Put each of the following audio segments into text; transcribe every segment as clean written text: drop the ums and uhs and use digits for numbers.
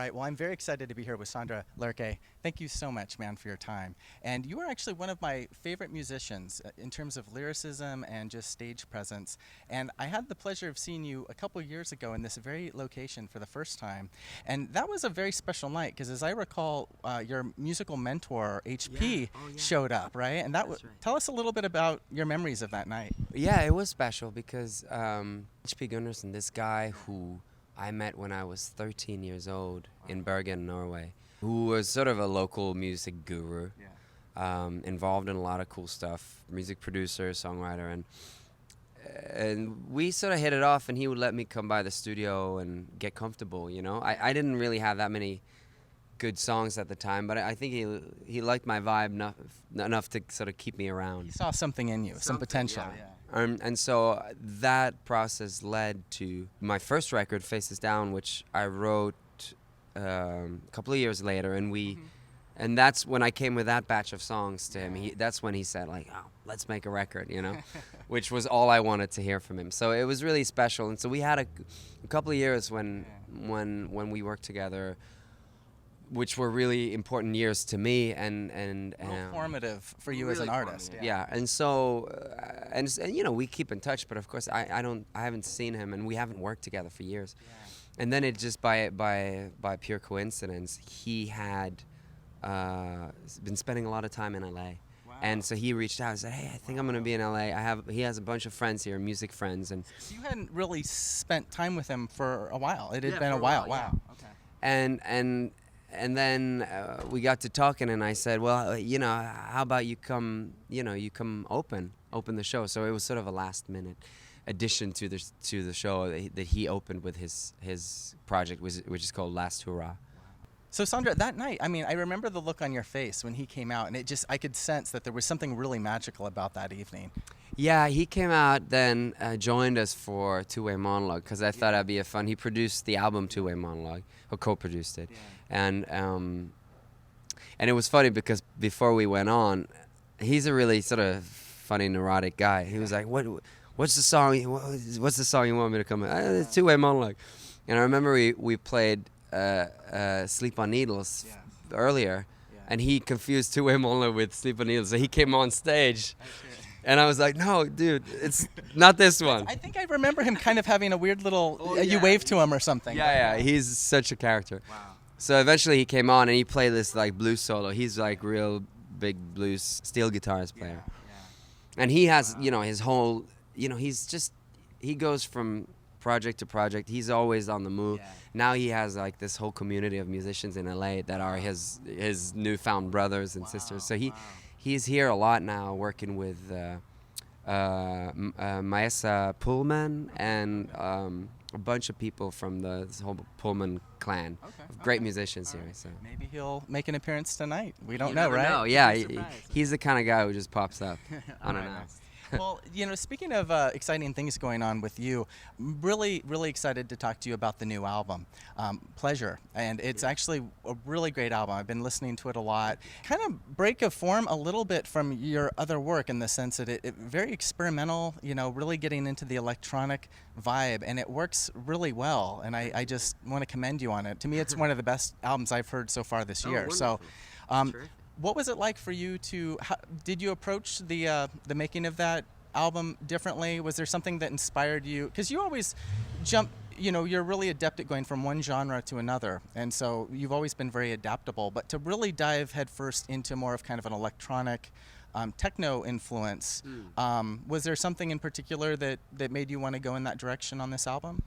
right. Well, I'm very excited to be here with Sondre Lerche. Thank you so much, man, for your time. And you are actually one of my favorite musicians in terms of lyricism and just stage presence. And I had the pleasure of seeing you a couple years ago in this very location for the first time. And that was a very special night because, as I recall, your musical mentor, HP, showed up, right? And That's right. tell us a little bit about your memories of that night. Yeah, it was special because HP Gunnarsson, this guy who I met when I was 13 years old in Bergen, Norway, who was sort of a local music guru, involved in a lot of cool stuff, music producer, songwriter, and we sort of hit it off, and he would let me come by the studio and get comfortable, you know. I didn't really have that many good songs at the time, but I think he liked my vibe enough to sort of keep me around. He saw something in you, some potential. Yeah. And so that process led to my first record, Faces Down, which I wrote a couple of years later, and that's when I came with that batch of songs to him. That's when he said, like, oh, let's make a record, you know, which was all I wanted to hear from him. So it was really special, and so we had a couple of years when we worked together, which were really important years to me and formative for you really as an artist. Yeah, and so and you know, we keep in touch, but of course I haven't seen him, and we haven't worked together for years. And then it just by pure coincidence, he had been spending a lot of time in LA. And so he reached out and said, "Hey, I think I'm going to be in LA. He has a bunch of friends here, music friends." And so you hadn't really spent time with him for a while. It had Yeah, been a for a while. while, Wow. Okay. And then we got to talking, and I said, well, you know, how about you come open the show. So it was sort of a last minute addition to the show that he opened with his project, which is called Last Hurrah. So Sondre, that night, I mean, I remember the look on your face when he came out, and I could sense that there was something really magical about that evening. Yeah, he came out then, joined us for Two-Way Monologue, because I thought that'd be he produced the album Two-Way Monologue, or co-produced it. And it was funny because before we went on, he's a really sort of funny, neurotic guy. He was like, what's the song? What's the song you want me to come in? It's Two-Way Monologue. And I remember we played Sleep on Needles earlier, and he confused Two-Way Monologue with Sleep on Needles. So he came on stage. And I was like, no, dude, it's not this one. I think I remember him kind of having a weird little, you waved to him or something. Yeah, he's such a character. Wow. So eventually he came on and he played this like blues solo. He's like real big blues steel guitarist player. And he has, you know, his whole, you know, he goes from project to project. He's always on the move. Now he has like this whole community of musicians in LA that are his newfound brothers and sisters. So he's here a lot now, working with Maesa Pullman and a bunch of people from this whole Pullman clan. Great musicians here. So maybe he'll make an appearance tonight. We don't know, right? No, yeah, he's the kind of guy who just pops up unannounced. Well, you know, speaking of exciting things going on with you, I'm really, really excited to talk to you about the new album, Pleasure. And it's actually a really great album. I've been listening to it a lot. Kind of break of form a little bit from your other work in the sense that it very experimental, you know, really getting into the electronic vibe, and it works really well. And I just want to commend you on it. To me, it's one of the best albums I've heard so far this year. Wonderful. So, what was it like for you did you approach the making of that album differently? Was there something that inspired you? Because you always jump, you know, you're really adept at going from one genre to another. And so you've always been very adaptable. But to really dive headfirst into more of kind of an electronic techno influence, was there something in particular that made you want to go in that direction on this album?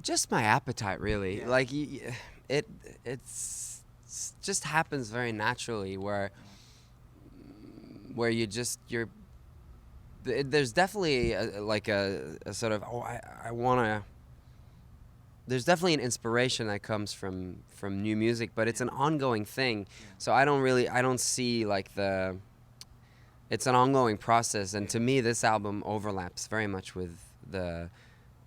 Just my appetite, really. Like, it's just happens very naturally where there's definitely a sort of there's definitely an inspiration that comes from new music, but it's an ongoing thing. So I don't see like it's an ongoing process, and to me this album overlaps very much with the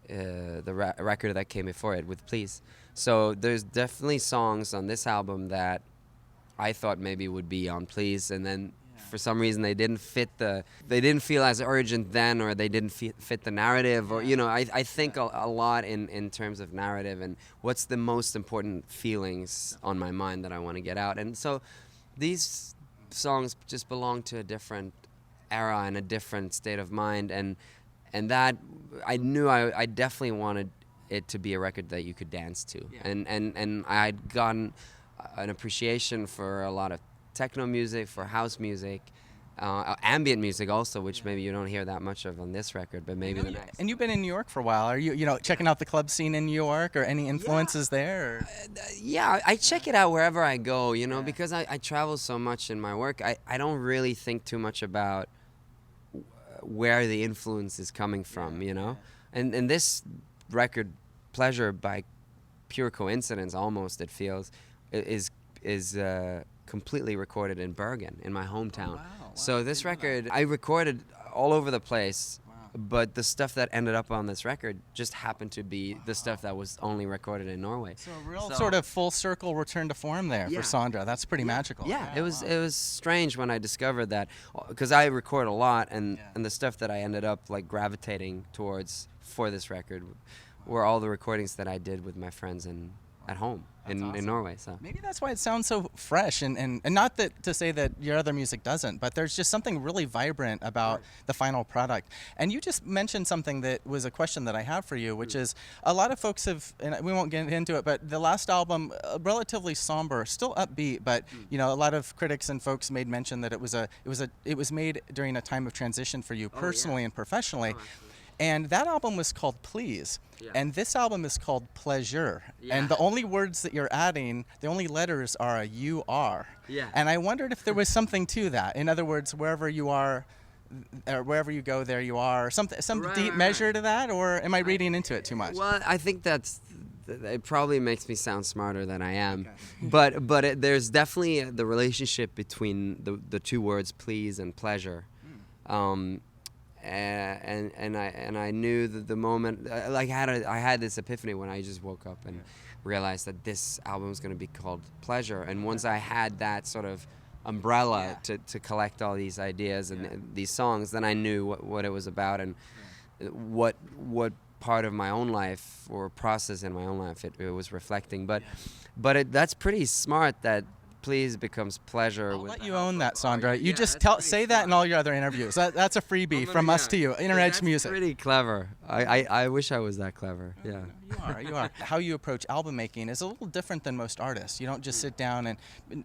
record that came before it, with Please. So there's definitely songs on this album that I thought maybe would be on Please, and then for some reason they didn't feel as urgent then, or they didn't fit the narrative, or I think a lot in terms of narrative and what's the most important feelings on my mind that I want to get out. And so these songs just belong to a different era and a different state of mind, and that I knew I definitely wanted it to be a record that you could dance to. And I'd gotten an appreciation for a lot of techno music, for house music, ambient music also, which maybe you don't hear that much of on this record, but maybe the next. And you've been in New York for a while. Are you checking out the club scene in New York, or any influences there? Or? Yeah, I check it out wherever I go, because I travel so much in my work. I don't really think too much about where the influence is coming from, And this record, Pleasure, by pure coincidence almost, it feels, is completely recorded in Bergen, in my hometown. Wow. So this record, I recorded all over the place, but the stuff that ended up on this record just happened to be the stuff that was only recorded in Norway. So a real sort of full circle return to form there for Sondre. That's pretty magical. Yeah, it was strange when I discovered that, because I record a lot, and the stuff that I ended up like gravitating towards for this record were all the recordings that I did with my friends at home in Norway. So maybe that's why it sounds so fresh, and not that to say that your other music doesn't, but there's just something really vibrant about the final product. And you just mentioned something that was a question that I have for you, which is a lot of folks have, and we won't get into it, but the last album, relatively somber, still upbeat, but a lot of critics and folks made mention that it was made during a time of transition for you personally and professionally. And that album was called Please. And this album is called Pleasure. And the only words that you're adding, the only letters are a you are. And I wondered if there was something to that. In other words, wherever you are, or wherever you go, there you are. Some deep measure to that, or am I reading into it too much? Well, I think it probably makes me sound smarter than I am. But there's definitely the relationship between the two words please and pleasure. And I knew that the moment, I had this epiphany when I just woke up and realized that this album was going to be called Pleasure. And once I had that sort of umbrella to collect all these ideas and these songs, then I knew what it was about and what part of my own life or process in my own life it was reflecting. But that's pretty smart that Please becomes Pleasure. I'll let you own that, Sondre. You just say that in all your other interviews. That's a freebie from us to you. Inner Edge Music. Pretty clever. I wish I was that clever. Yeah. You are. How you approach album making is a little different than most artists. You don't just sit down and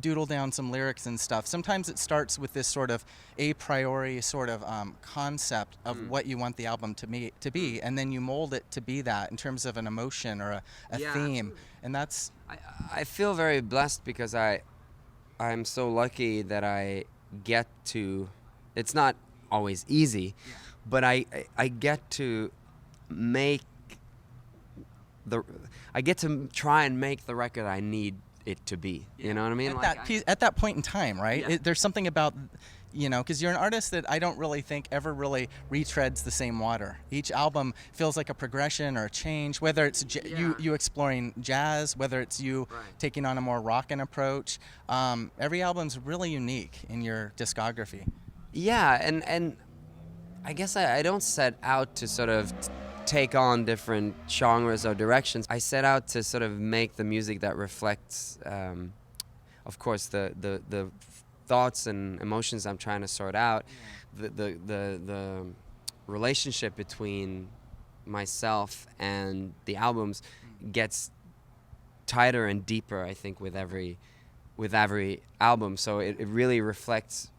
doodle down some lyrics and stuff. Sometimes it starts with this sort of a priori sort of concept of what you want the album to be, and then you mold it to be that in terms of an emotion or a theme. Absolutely. And that's. I feel very blessed because I'm so lucky that I get to. It's not always easy, but I get to make I get to try and make the record I need it to be. You know what I mean? At that point in time, right? There's something about, because you're an artist that I don't really think ever really retreads the same water. Each album feels like a progression or a change, whether it's you exploring jazz, whether it's you taking on a more rockin' approach. Every album's really unique in your discography. Yeah, and I guess I don't set out to sort of take on different genres or directions. I set out to sort of make the music that reflects, of course, the thoughts and emotions I'm trying to sort out. The relationship between myself and the albums gets tighter and deeper, I think, with every album. So it really reflects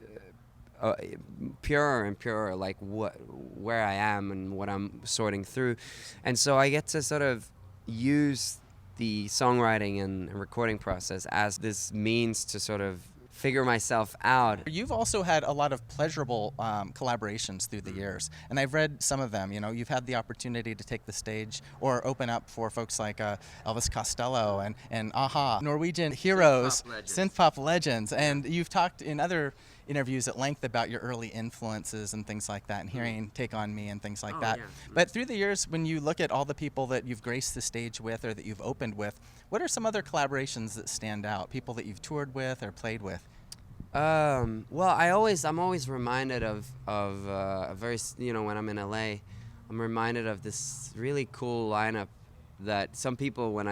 purer and purer, like where I am and what I'm sorting through. And so I get to sort of use the songwriting and recording process as this means to sort of figure myself out. You've also had a lot of pleasurable collaborations through the years, and I've read some of them. You've had the opportunity to take the stage or open up for folks like Elvis Costello and Aha, Norwegian heroes, synth pop legends, and you've talked in other interviews at length about your early influences and things like that, and hearing Take On Me and things like that. But through the years, when you look at all the people that you've graced the stage with or that you've opened with, what are some other collaborations that stand out? People that you've toured with or played with? Well, I'm always reminded of a very, when I'm in LA, I'm reminded of this really cool lineup that some people, when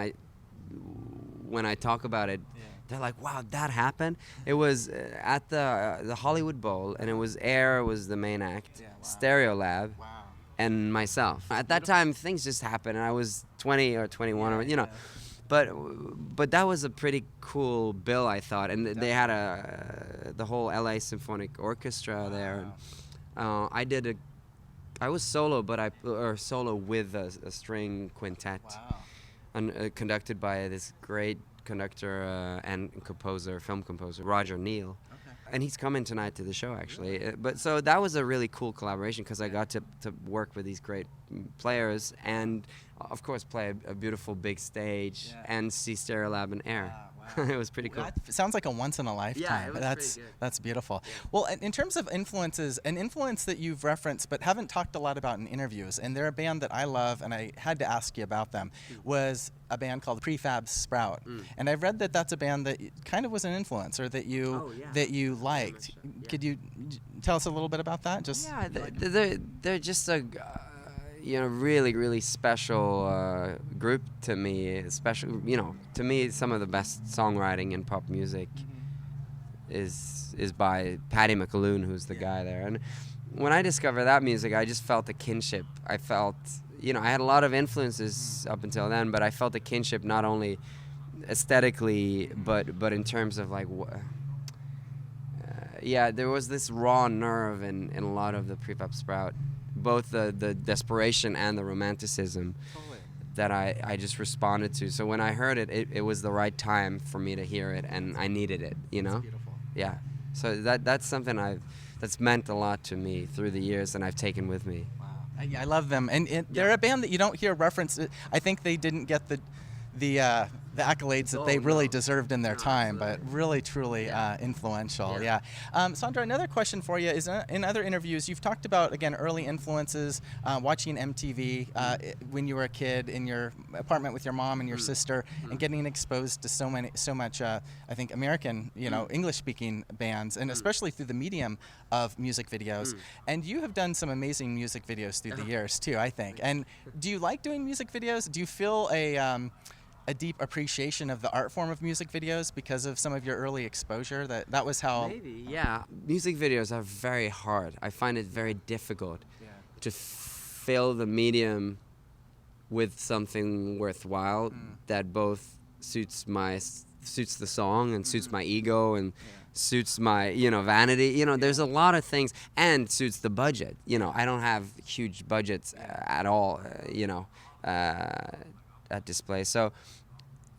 I talk about it, they're like, "Wow, that happened." It was at the Hollywood Bowl, and it was Air was the main act, Stereo Lab, and myself. At that time, things just happened, and I was 20 or 21, or But that was a pretty cool bill, I thought, and they had the whole LA Symphonic Orchestra there. And, I was solo, or solo with a string quintet, and conducted by this great conductor and film composer, Roger Neal. And he's coming tonight to the show, actually. But so that was a really cool collaboration because I got to work with these great players and, of course, play a beautiful big stage and see Stereolab and Air. It was pretty cool. That sounds like a once in a lifetime. Yeah, it was pretty good. That's beautiful. Well, in terms of influences, an influence that you've referenced but haven't talked a lot about in interviews, and they're a band that I love, and I had to ask you about them, was a band called Prefab Sprout. And I've read that that's a band that kind of was an influence, or that you liked. Could you tell us a little bit about that? They're just a really, really special group to me. Special, to me, some of the best songwriting in pop music is by Paddy McAloon, who's the guy there. And when I discovered that music, I just felt a kinship. I felt, I had a lot of influences up until then, but I felt a kinship not only aesthetically, but in terms of like, there was this raw nerve in a lot of the Prefab Sprout. Both the desperation and the romanticism that I just responded to. So when I heard it, it was the right time for me to hear it, and I needed it, It's beautiful. Yeah. So that's something that's meant a lot to me through the years, and I've taken with me. Wow. I love them, and they're a band that you don't hear referenced. I think they didn't get the accolades that they really deserved in their time, but really, truly influential. Yeah. Sondre, another question for you is, in other interviews, you've talked about, again, early influences, watching MTV when you were a kid in your apartment with your mom and your sister, and getting exposed to so much, I think, American, English-speaking bands, and especially through the medium of music videos. And you have done some amazing music videos through the years, too, I think. And do you like doing music videos? Do you feel a deep appreciation of the art form of music videos because of some of your early exposure? That was how... Maybe, yeah. Music videos are very hard. I find it very difficult to fill the medium with something worthwhile that both suits the song and suits my ego and suits my, vanity. There's a lot of things, and suits the budget. I don't have huge budgets at all, at display. So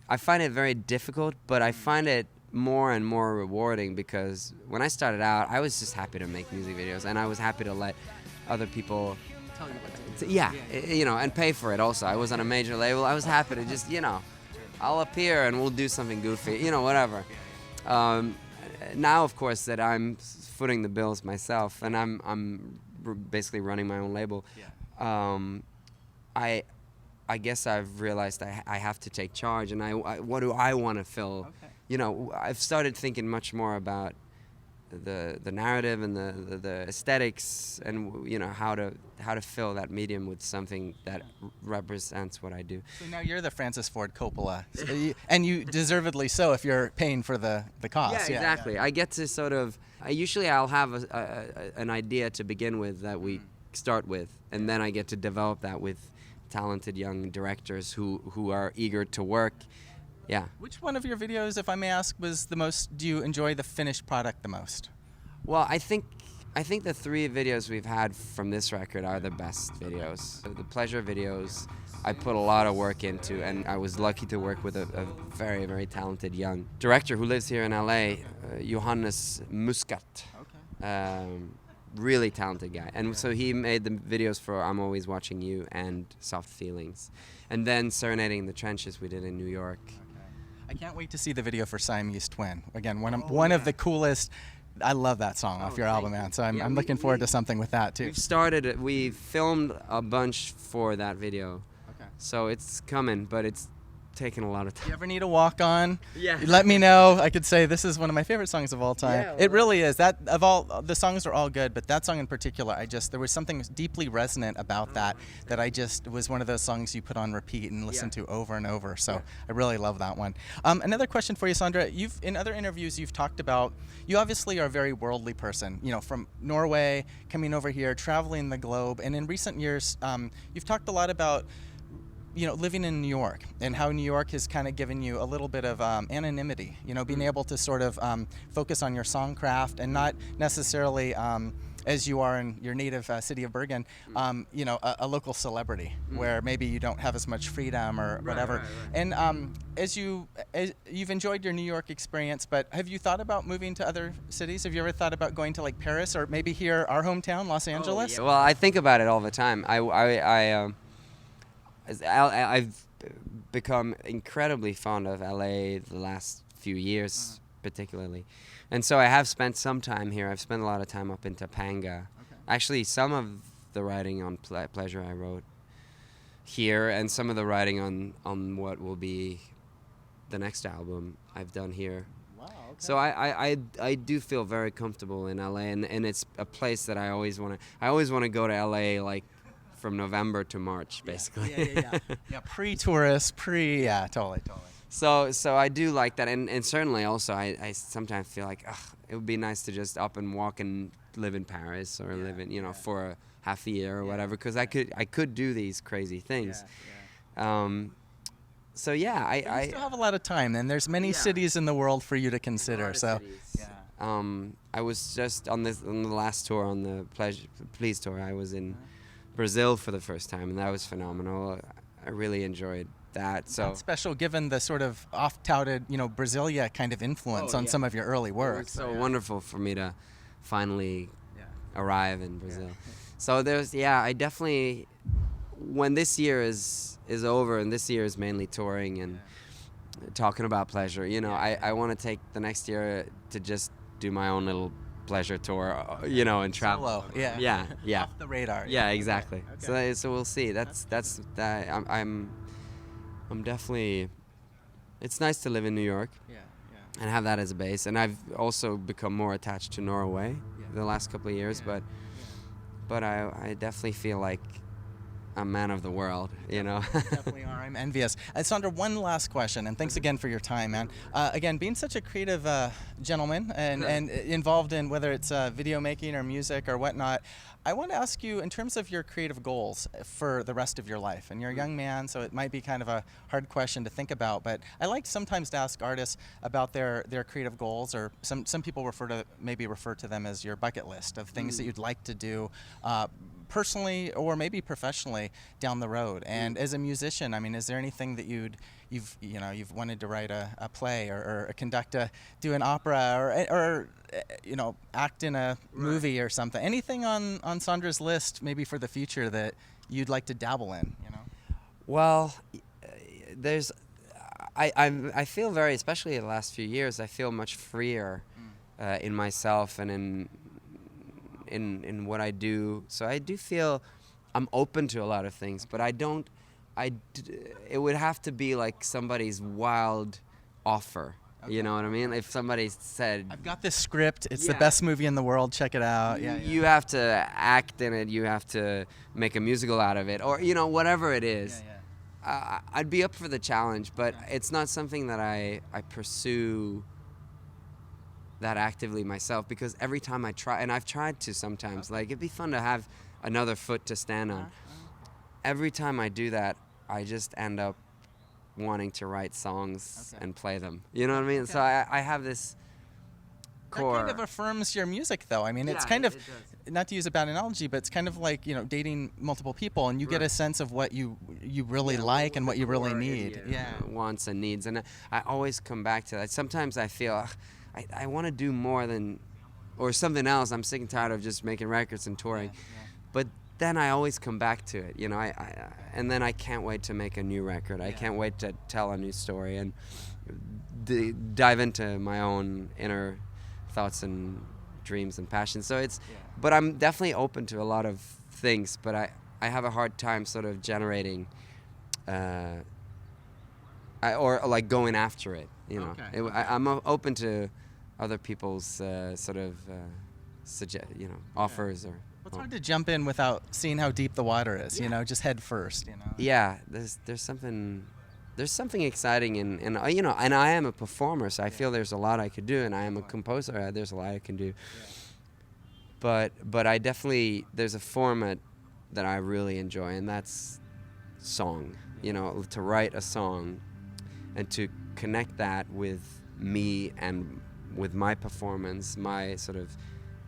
I find it very difficult, but I find it more and more rewarding because when I started out, I was just happy to make music videos, and I was happy to let other people tell you what to do. And pay for it also. I was on a major label. I was happy to just, I'll appear and we'll do something goofy, whatever. Now, of course, that I'm footing the bills myself, and I'm basically running my own label. I guess I've realized I have to take charge, and what do I want to fill? I've started thinking much more about the narrative and the aesthetics, and how to fill that medium with something that represents what I do. So now you're the Francis Ford Coppola, and you deservedly so if you're paying for the cost. Yeah, exactly. I get to sort of. I'll have an idea to begin with that we start with, and then I get to develop that with talented young directors who are eager to work. Yeah. Which one of your videos, if I may ask, was the most? Do you enjoy the finished product the most? Well, I think the 3 videos we've had from this record are the best videos. The pleasure videos, I put a lot of work into, and I was lucky to work with a very, very talented young director who lives here in LA, Johannes Muscat. Really talented guy. And so he made the videos for I'm Always Watching You and Soft Feelings. And then Serenading in the Trenches we did in New York. I can't wait to see the video for Siamese Twin. Again, one of the coolest. I love that song off your album, man. So I'm looking forward to something with that, too. We filmed a bunch for that video. So it's coming, but it's taken a lot of If time. you ever need a walk on, Yeah. let me know. I could say this is one of my favorite songs of all time. Yeah, It well, really is. That of all the songs are all good, but that song in particular, there was something deeply resonant about that I just was one of those songs you put on repeat and listen to over and over. So I really love that one. Another question for you, Sondre. You've in other interviews you've talked about you obviously are a very worldly person. You know, from Norway coming over here, traveling the globe, and in recent years, you've talked a lot about living in New York and how New York has kind of given you a little bit of anonymity, being able to sort of focus on your songcraft and not necessarily, as you are in your native city of Bergen, a local celebrity where maybe you don't have as much freedom or whatever. And as you've enjoyed your New York experience, but have you thought about moving to other cities? Have you ever thought about going to like Paris or maybe here, our hometown, Los Angeles? Well, I think about it all the time. I've become incredibly fond of LA the last few years, particularly. And so I have spent some time here. I've spent a lot of time up in Topanga. Actually, some of the writing on Pleasure I wrote here, and some of the writing on what will be the next album I've done here. Wow, okay. So I do feel very comfortable in LA, and it's a place that I always want to go to LA, like from November to March, basically. Yeah, pre-tourist, totally. So I do like that, and certainly also I sometimes feel like it would be nice to just up and walk and live in Paris or live in for a half a year or whatever, because I could do these crazy things. So yeah, you still have a lot of time, and there's many cities in the world for you to consider. So I was just on the last tour, on the Please tour. I was in Brazil for the first time, and that was phenomenal. I really enjoyed that. So that's special, given the sort of oft-touted, Brasilia kind of influence on some of your early work. It's so wonderful for me to finally arrive in Brazil. So I definitely, when this year is over, and this year is mainly touring and talking about Pleasure, I want to take the next year to just do my own little Pleasure tour, and travel. Solo, yeah, off the radar. Yeah, exactly. Okay. So we'll see. That's that. I'm definitely. It's nice to live in New York. And have that as a base. And I've also become more attached to Norway the last couple of years, but I definitely feel like a man of the world, Definitely are. I'm envious. Sondre, one last question, and thanks again for your time, man. Again, being such a creative gentleman and involved in whether it's video making or music or whatnot, I want to ask you, in terms of your creative goals for the rest of your life, and you're a young man, so it might be kind of a hard question to think about, but I like sometimes to ask artists about their creative goals, or some people refer to them as your bucket list of things that you'd like to do personally or maybe professionally down the road. And as a musician, I mean, is there anything that you've wanted to write a play or do an opera or act in a movie or something? Anything on Sondre's list maybe for the future that you'd like to dabble in? Well, I feel very, especially in the last few years, I feel much freer in myself and in what I do. So I do feel I'm open to a lot of things, but it would have to be like somebody's wild offer. Okay. You know what I mean? If somebody said, "I've got this script, it's the best movie in the world, check it out." You have to act in it, you have to make a musical out of it, or whatever it is. I'd be up for the challenge, but it's not something that I pursue that actively myself, because every time I try, and I've tried to sometimes, like it'd be fun to have another foot to stand on. Every time I do that, I just end up wanting to write songs and play them. You know what I mean? So I have this core. That kind of affirms your music, though. I mean, it's kind of, not to use a bad analogy, but it's kind of like, dating multiple people, and you get a sense of what you really like and what you really need. Wants and needs. And I always come back to that. Sometimes I feel I want to do more than, or something else. I'm sick and tired of just making records and touring. But then I always come back to it, and then I can't wait to make a new record. I can't wait to tell a new story and dive into my own inner thoughts and dreams and passions. So but I'm definitely open to a lot of things, but I have a hard time sort of generating or like going after it. You know, Okay. I'm open to other people's sort of offers or. Well, it's hard to jump in without seeing how deep the water is. You know, just head first. You know. Yeah, there's something exciting and I am a performer, so I feel there's a lot I could do, and I am a composer. There's a lot I can do. But I definitely, there's a format that I really enjoy, and that's song. You know, to write a song and to connect that with me and with my performance, my sort of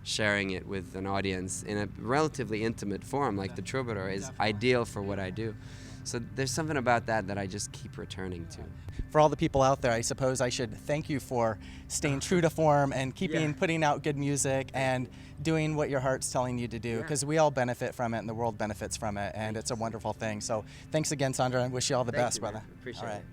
sharing it with an audience in a relatively intimate form like the Troubadour is ideal for what I do. So there's something about that I just keep returning to. For all the people out there, I suppose I should thank you for staying true to form and putting out good music and doing what your heart's telling you to do, because we all benefit from it and the world benefits from it, and it's a wonderful thing. So thanks again, Sondre, and wish you all the best, brother. Appreciate it.